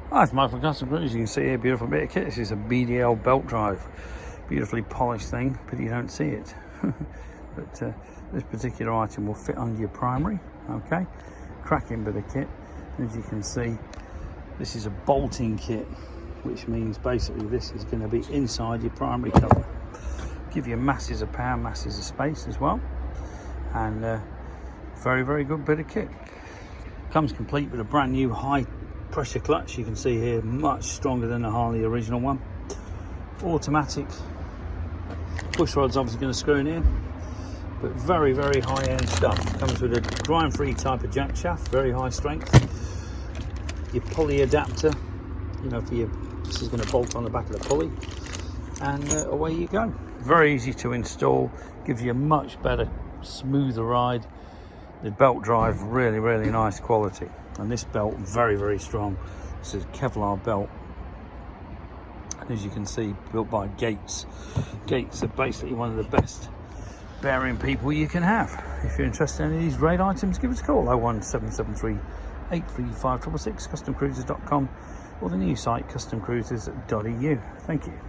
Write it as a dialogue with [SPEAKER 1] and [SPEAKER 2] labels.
[SPEAKER 1] Hi, it's Michael Custom Cruise. You can see here, beautiful bit of kit. This is a BDL belt drive. Beautifully polished thing, but you don't see it. But this particular item will fit under your primary, okay? Cracking bit of kit. As you can see, this is a bolting kit, which means basically this is going to be inside your primary cover. Give you masses of power, masses of space as well. And very, very good bit of kit. Comes complete with a brand new high pressure clutch. You can see here, much stronger than the Harley original one. Automatic. Push rod's obviously going to screw in here, but very, very high end stuff. Comes with a grind free type of jack shaft, very high strength. Your pulley adapter, you know, for your, this is going to bolt on the back of the pulley, and away you go. Very easy to install, gives you a much better, smoother ride. The belt drive, really, really nice quality. And this belt, very, very strong. This is a Kevlar belt. And as you can see, built by Gates. Gates are basically one of the best bearing people you can have. If you're interested in any of these great items, give us a call, 01773 835 666, customcruisers.com, or the new site, customcruisers.eu. Thank you.